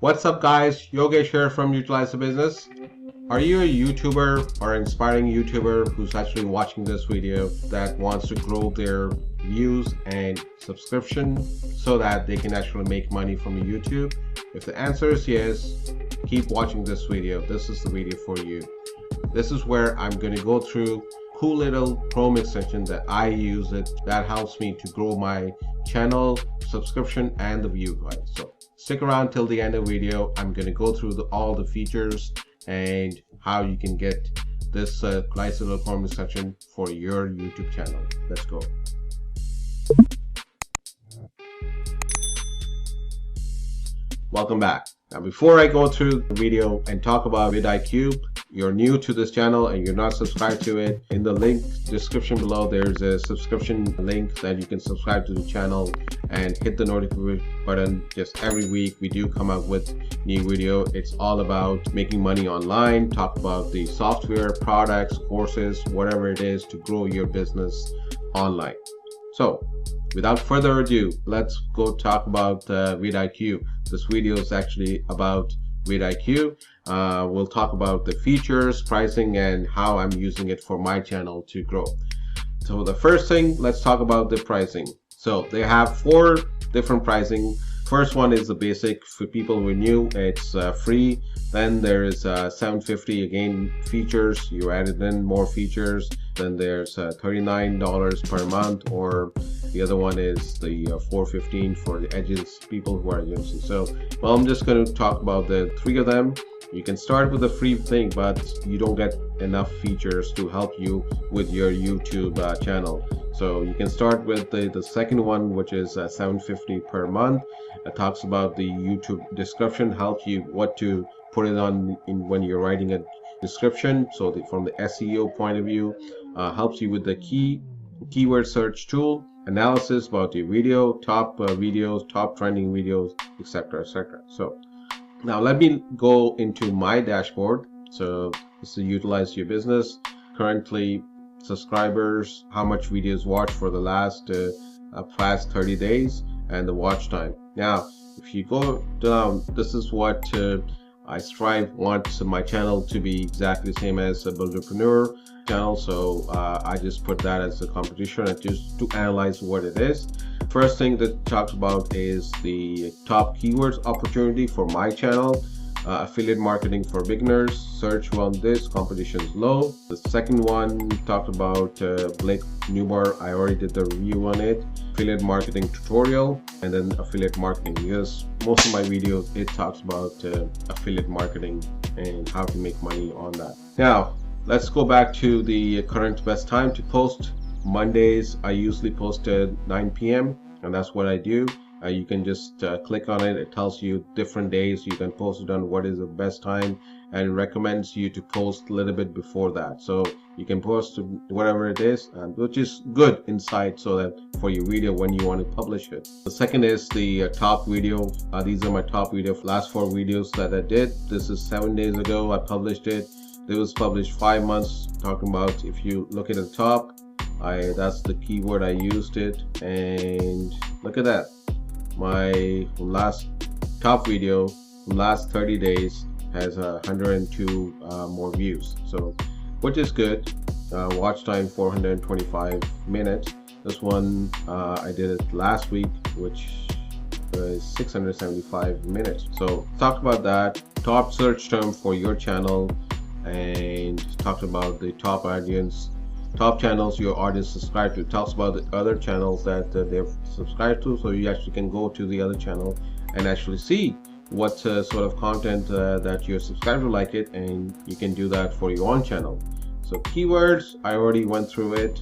What's up guys, Yogesh here from Utilize the Business. Are you a YouTuber or inspiring YouTuber who's actually watching this video that wants to grow their views and subscription so that they can actually make money from YouTube? If the answer is yes, keep watching this video. This is the video for you. This is where I'm going to go through cool little Chrome extension that I use that helps me to grow my channel, subscription, and the view guys. So stick around till the end of the video. I'm going to go through all the features and how you can get this nice little Chrome extension for your YouTube channel. Let's go. Welcome back. Now before I go through the video and talk about Vidiq, you're new to this channel and you're not subscribed to it, in the link description below there's a subscription link that you can subscribe to the channel and hit the notification button. Just every week we do come out with new video. It's all about making money online, talk about the software, products, courses, whatever it is to grow your business online. So without further ado, let's go talk about Vidiq. This video is actually about Vidiq. We'll talk about the features, pricing, and how I'm using it for my channel to grow. So the first thing, let's talk about the pricing. So they have 4 different pricing. First one is the basic. For people who are new, it's free. Then there is $750, again features, you added in more features. Then there's $39 per month, or the other one is the $415 for the edges, people who are using. So well, I'm just going to talk about the 3 of them. You can start with the free thing, but you don't get enough features to help you with your YouTube channel. So you can start with the second one, which is $750 per month. It talks about the YouTube description, helps you what to put it on when you're writing a description. So from the SEO point of view, helps you with the keyword search tool, analysis about your video, top videos, top trending videos, etc., etc. So now let me go into my dashboard. So this is Utilize Your Business. Currently subscribers, how much videos watched for the last 30 days, and the watch time. Now if you go down, this is what I want my channel to be exactly the same as a Builderpreneur channel. So I just put that as a competition and just to analyze what it is. First thing that talks about is the top keywords opportunity for my channel. Affiliate marketing for beginners, search on this, competition is low. The second one talked about Blake Nubar. I already did the review on it. Affiliate marketing tutorial, and then affiliate marketing, because most of my videos it talks about affiliate marketing and how to make money on that. Now let's go back to the current best time to post. Mondays I usually post at 9 p.m. and that's what I do. You can just click on it. It tells you different days you can post it on, what is the best time, and it recommends you to post a little bit before that. So you can post whatever it is, which is good insight so that for your video when you want to publish it. The second is the top video. These are my top video, last 4 videos that I did. This is 7 days ago I published it. It was published 5 months. Talking about, if you look at the top, that's the keyword I used it, and look at that. My last top video from last 30 days has 102 more views, so which is good. Watch time 425 minutes. This one I did it last week, which was 675 minutes. So talked about that. Top search term for your channel, and talked about the top audience, top channels your audience subscribe to. It talks about the other channels that they're subscribed to, so you actually can go to the other channel and actually see what sort of content that your subscribers like it, and you can do that for your own channel. So keywords, I already went through it.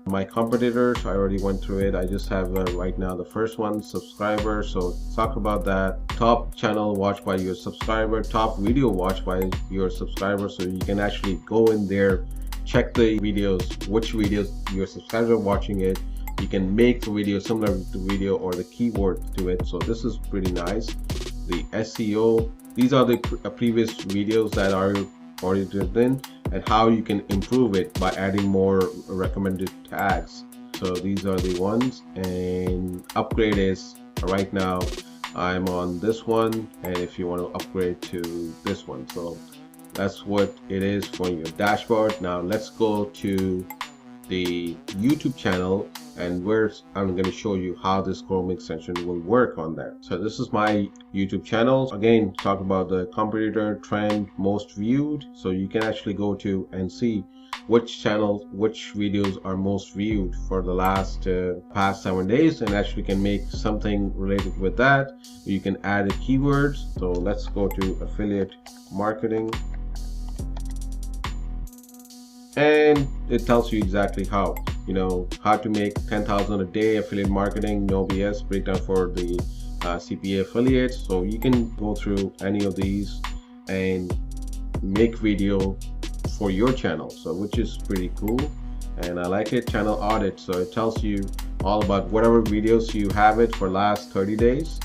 My competitors, I already went through it. I just have right now the first one, subscribers. So talk about that. Top channel watched by your subscriber, top video watched by your subscriber. So you can actually go in there, check the videos, which videos your subscribers are watching it. You can make the video similar to the video or the keyword to it. So this is pretty nice. The SEO, these are the previous videos that are already written, and how you can improve it by adding more recommended tags. So these are the ones, and upgrade is right now I'm on this one, and if you want to upgrade to this one. So that's what it is for your dashboard. Now let's go to the YouTube channel, and where I'm going to show you how this Chrome extension will work on that. So this is my YouTube channel. Again, talk about the competitor trend most viewed. So you can actually go to and see which channels, which videos are most viewed for the last past 7 days, and actually can make something related with that. You can add a keywords. So let's go to affiliate marketing, and it tells you exactly how, how to make 10,000 a day affiliate marketing, no BS, breakdown for the CPA affiliates. So you can go through any of these and make video for your channel, so which is pretty cool, and I like it. Channel audit, so it tells you all about whatever videos you have it for last 30 days.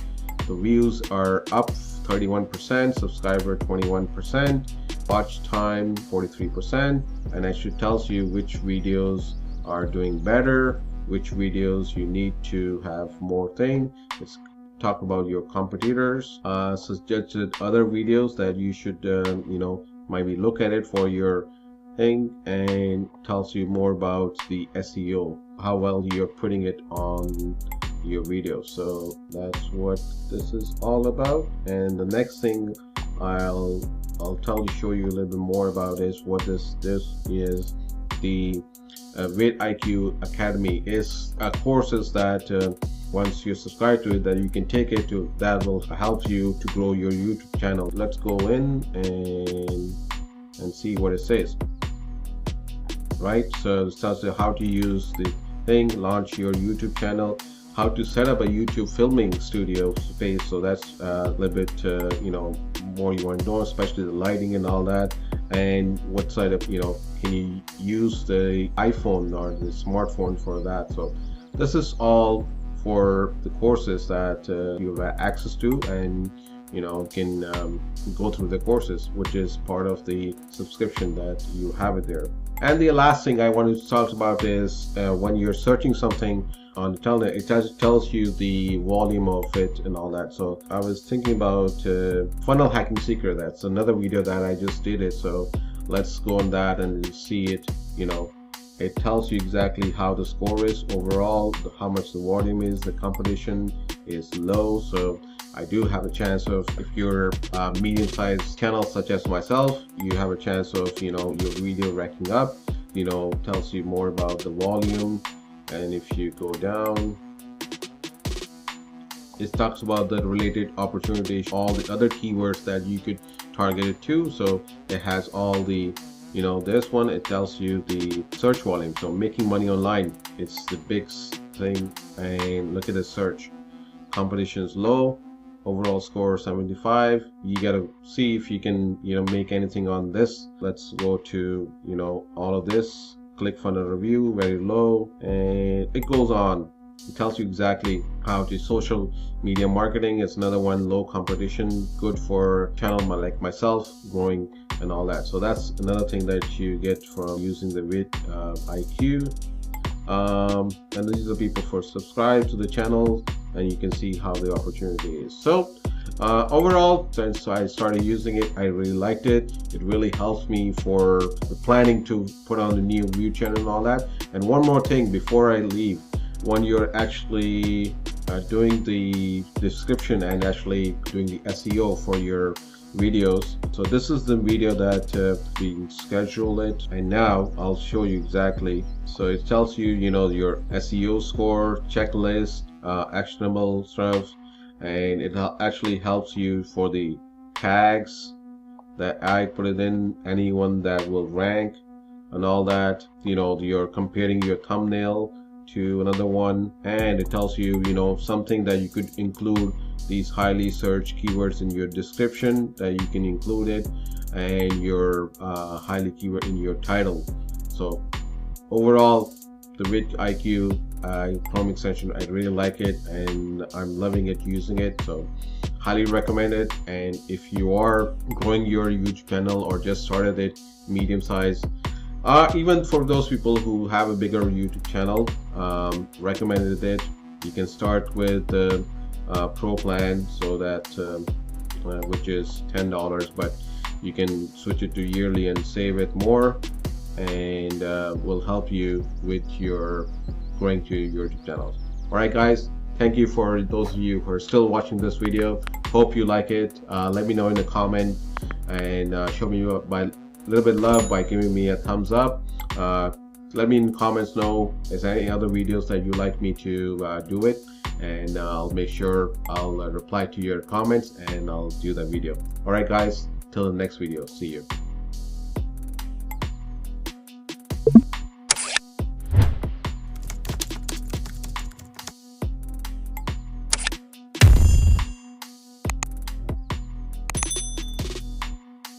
The views are up 31%, subscriber 21%, watch time 43%, and actually tells you which videos are doing better, which videos you need to have more thing. Let's talk about your competitors, suggested other videos that you should maybe look at it for your thing, and tells you more about the SEO, how well you're putting it on your video. So that's what this is all about. And the next thing I'll show you a little bit more about is what this is. The Vidiq Academy is courses that once you subscribe to it, that you can take it to, that will help you to grow your YouTube channel. Let's go in and see what it says. Right, so it tells you how to use the thing, launch your YouTube channel, how to set up a YouTube filming studio space. So that's a little bit more you want to know, especially the lighting and all that, and what side of can you use the iPhone or the smartphone for that. So this is all for the courses that you have access to, and can go through the courses, which is part of the subscription that you have it there. And the last thing I wanted to talk about is when you're searching something on the telnet, it tells you the volume of it and all that. So I was thinking about funnel hacking secret. That's another video that I just did it. So let's go on that and see it. It tells you exactly how the score is overall, how much the volume is, the competition is low. So I do have a chance of, if you're a medium-sized channel such as myself, you have a chance of your video ranking up. Tells you more about the volume. And if you go down, it talks about the related opportunities, all the other keywords that you could target it to. So it has all the this one, it tells you the search volume. So making money online, it's the big thing. And look at the search, competition is low, overall score 75. You gotta see if you can make anything on this. Let's go to all of this. Clickfunnel review, very low, and it goes on. It tells you exactly how to social media marketing. It's another one, low competition, good for channel like myself, growing and all that. So that's another thing that you get from using the Vidiq. And these are people for subscribe to the channel, and you can see how the opportunity is. So overall, since I started using it, I really liked it. It really helps me for the planning to put on the new view channel and all that. And one more thing before I leave, when you're actually doing the description and actually doing the SEO for your videos, so this is the video that we scheduled it, and now I'll show you exactly. So it tells you your SEO score, checklist, actionable stuff, and it actually helps you for the tags that I put it in, anyone that will rank and all that. You're comparing your thumbnail to another one, and it tells you something that you could include these highly searched keywords in your description, that you can include it, and your highly keyword in your title. So overall, the Vidiq Chrome extension, I really like it, and I'm loving it, using it. So highly recommend it. And if you are growing your YouTube channel or just started it, medium size, even for those people who have a bigger YouTube channel, recommended it. You can start with Pro plan, so that which is $10, but you can switch it to yearly and save it more, and will help you with your growing to your YouTube channels. All right, guys, thank you for those of you who are still watching this video. Hope you like it. Let me know in the comment, and show me by a little bit love by giving me a thumbs up. Let me in the comments know is there any other videos that you like me to do it, and I'll make sure I'll reply to your comments and I'll do that video. All right, guys, till the next video, see you.